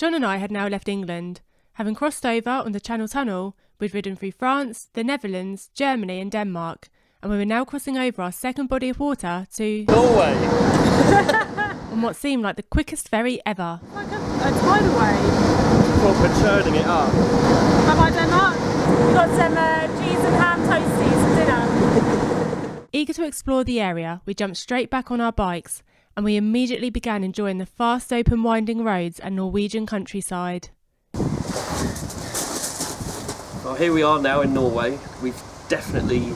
John and I had now left England. Having crossed over on the Channel Tunnel, we'd ridden through France, the Netherlands, Germany and Denmark, and we were now crossing over our second body of water to Norway. on what seemed like the quickest ferry ever. Like a tidal wave. Proper churning it up. Have I done that? We got some cheese and ham toasties for dinner. Eager to explore the area, we jumped straight back on our bikes and we immediately began enjoying the fast open winding roads and Norwegian countryside. Well, here we are now in Norway. We've definitely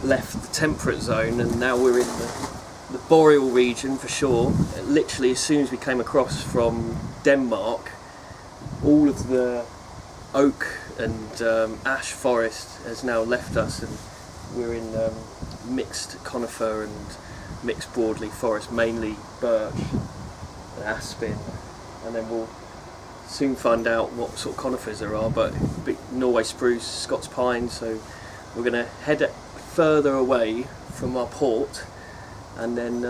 left the temperate zone and now we're in the boreal region for sure. Literally as soon as we came across from Denmark, all of the oak and ash forest has now left us and we're in mixed conifer and mixed broadleaf forest, mainly birch and aspen, and then we'll soon find out what sort of conifers there are, but Norway spruce, Scots pine, so we're going to head further away from our port and then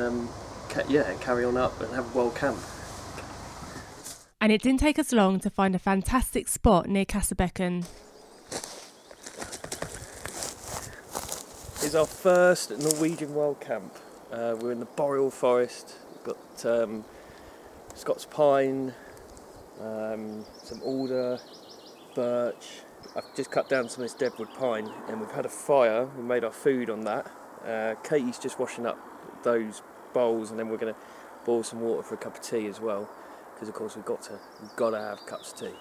carry on up and have a wild camp. And it didn't take us long to find a fantastic spot near Kassabekken. Here's our first Norwegian wild camp. We're in the boreal forest. We've got Scots pine, some alder, birch. I've just cut down some of this deadwood pine and we've had a fire. We made our food on that. Katie's just washing up those bowls and then we're going to boil some water for a cup of tea as well, because of course we've got to have cups of tea.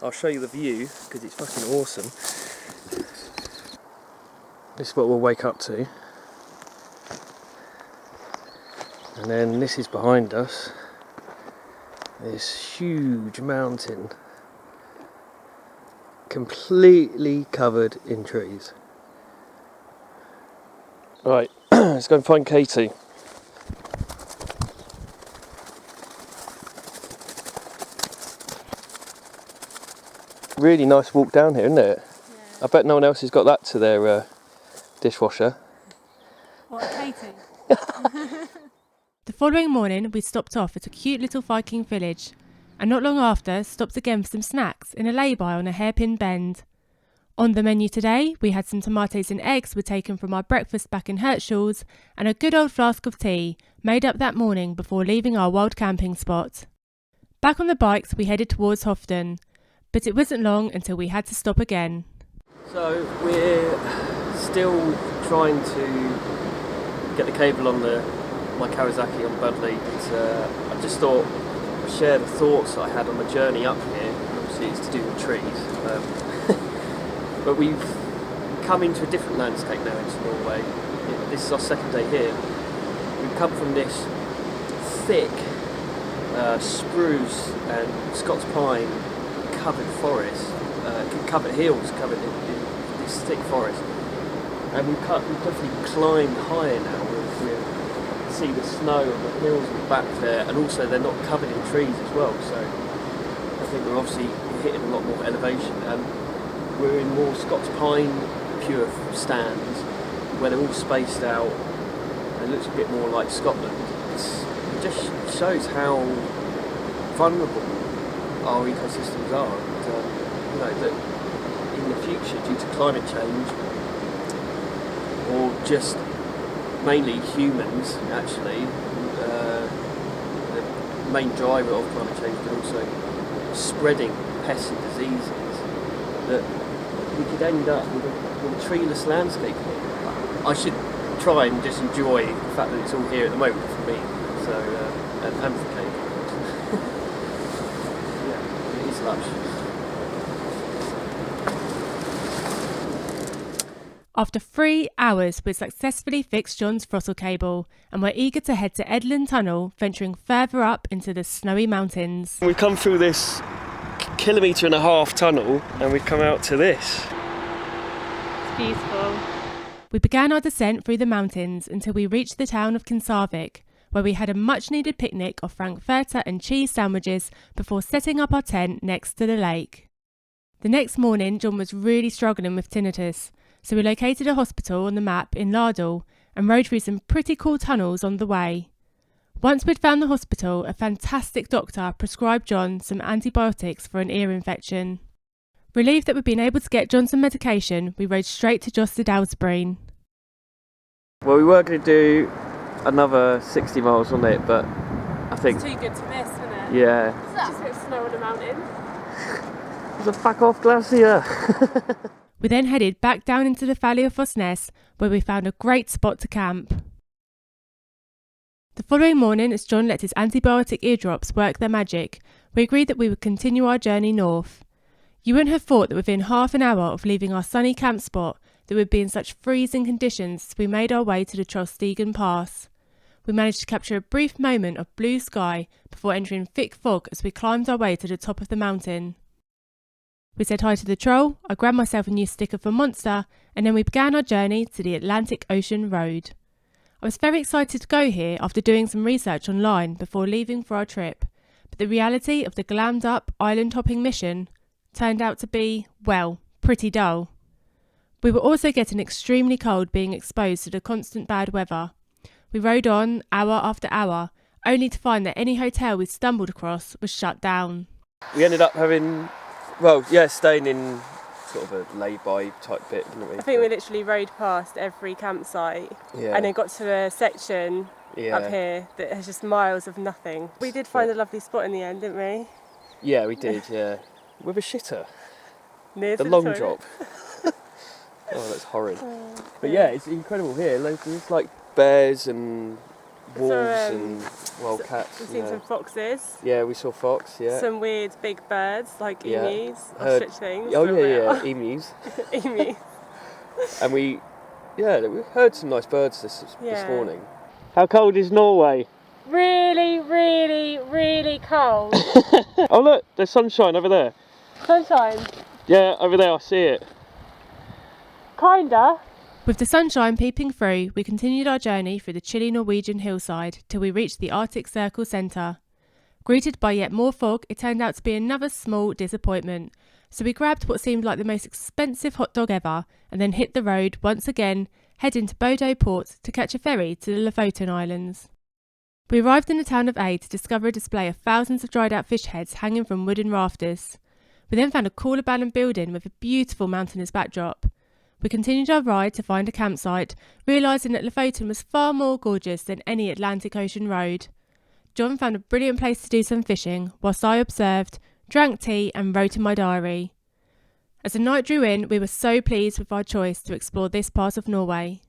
I'll show you the view because it's fucking awesome. This is what we'll wake up to. And then this is behind us. This huge mountain. Completely covered in trees. Right, let's go and find Katie. Really nice walk down here, isn't it? Yeah. I bet no one else has got that to their dishwasher. What, Katie? The following morning we stopped off at a cute little Viking village and not long after stopped again for some snacks in a lay-by on a hairpin bend. On the menu today we had some tomatoes and eggs were taken from our breakfast back in Hirtshals and a good old flask of tea made up that morning before leaving our wild camping spot. Back on the bikes we headed towards Hovden, but it wasn't long until we had to stop again. So we're still trying to get the cable on my Kawasaki on Budley, but I just thought I'd share the thoughts I had on the journey up here. Obviously it's to do with trees, but we've come into a different landscape now into Norway. This is our second day here. We've come from this thick spruce and Scots pine covered forest, covered hills covered in this thick forest, and we've definitely climbed higher now. We see the snow on the hills and back there, and also they're not covered in trees as well, so I think we're obviously hitting a lot more elevation. We're in more Scots pine pure stands where they're all spaced out and it looks a bit more like Scotland. It just shows how vulnerable our ecosystems are, and that in the future, due to climate change or just mainly humans actually, the main driver of climate change, but also spreading pests and diseases, that we could end up with a treeless landscape here. I should try and just enjoy the fact that it's all here at the moment for me, so and for Kate. Yeah, it is lush. After 3 hours, we'd successfully fixed John's throttle cable and we're eager to head to Edland Tunnel, venturing further up into the snowy mountains. We've come through this 1.5 kilometre tunnel and we've come out to this. It's beautiful. We began our descent through the mountains until we reached the town of Kinsarvik, where we had a much-needed picnic of frankfurter and cheese sandwiches before setting up our tent next to the lake. The next morning, John was really struggling with tinnitus, so we located a hospital on the map in Laerdal and rode through some pretty cool tunnels on the way. Once we'd found the hospital, a fantastic doctor prescribed John some antibiotics for an ear infection. Relieved that we'd been able to get John some medication, we rode straight to Jostedalsbreen. Well, we were going to do another 60 miles on it, but I think... It's too good to miss, isn't it? Yeah. It's just a bit of snow on the mountain. It's a fuck off glacier. We then headed back down into the valley of Fosnes, where we found a great spot to camp. The following morning, as John let his antibiotic eardrops work their magic, we agreed that we would continue our journey north. You wouldn't have thought that within half an hour of leaving our sunny camp spot that we'd be in such freezing conditions as we made our way to the Trollstigen Pass. We managed to capture a brief moment of blue sky before entering thick fog as we climbed our way to the top of the mountain. We said hi to the troll, I grabbed myself a new sticker for Monster, and then we began our journey to the Atlantic Ocean Road. I was very excited to go here after doing some research online before leaving for our trip, but the reality of the glammed up island hopping mission turned out to be, well, pretty dull. We were also getting extremely cold being exposed to the constant bad weather. We rode on hour after hour, only to find that any hotel we stumbled across was shut down. We ended up having, staying in sort of a lay-by type bit, didn't we? I think we literally rode past every campsite and then got to a section up here that has just miles of nothing. We did find a lovely spot in the end, didn't we? Yeah, we did, yeah. With a shitter. Near the to long toilet. drop. Oh, that's horrid. But yeah, it's incredible here. There's like bears and wolves and wild cats. We've seen some foxes. Yeah, we saw fox, yeah. Some weird big birds like emus, Heard- ostrich things. Oh yeah, emus. Emus. And we heard some nice birds this morning. How cold is Norway? Really, really, really cold. Oh look, there's sunshine over there. Sunshine. Yeah, over there, I see it. Kinda. With the sunshine peeping through, we continued our journey through the chilly Norwegian hillside till we reached the Artic Circle Centre. Greeted by yet more fog, it turned out to be another small disappointment, so we grabbed what seemed like the most expensive hot dog ever and then hit the road once again, heading to Bodo port to catch a ferry to the Lofoten Islands. We arrived in the town of A to discover a display of thousands of dried out fish heads hanging from wooden rafters. We then found a cool abandoned building with a beautiful mountainous backdrop. We continued our ride to find a campsite, realising that Lofoten was far more gorgeous than any Atlantic Ocean road. John found a brilliant place to do some fishing, whilst I observed, drank tea and wrote in my diary. As the night drew in, we were so pleased with our choice to explore this part of Norway.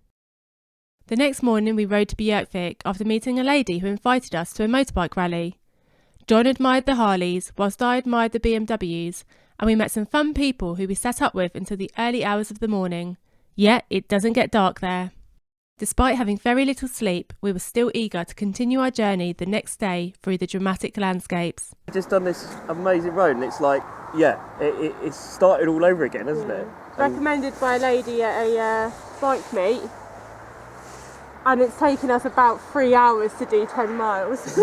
The next morning we rode to Bjerkvik after meeting a lady who invited us to a motorbike rally. John admired the Harleys, whilst I admired the BMWs, and we met some fun people who we sat up with until the early hours of the morning. Yet it doesn't get dark there. Despite having very little sleep, we were still eager to continue our journey the next day through the dramatic landscapes. We've just done this amazing road and it's like, it's started all over again, hasn't it? Recommended by a lady at a bike meet. And it's taken us about 3 hours to do 10 miles.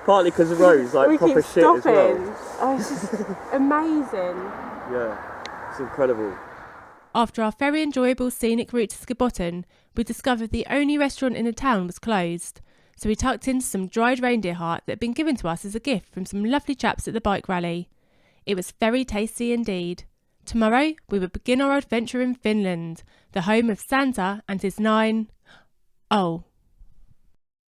Partly because the road's like we proper keep shit as well. Oh, it's just amazing. Yeah, it's incredible. After our very enjoyable scenic route to Skibotn, we discovered the only restaurant in the town was closed, so we tucked into some dried reindeer heart that had been given to us as a gift from some lovely chaps at the bike rally. It was very tasty indeed. Tomorrow we would begin our adventure in Finland, the home of Santa and his 9... Oh,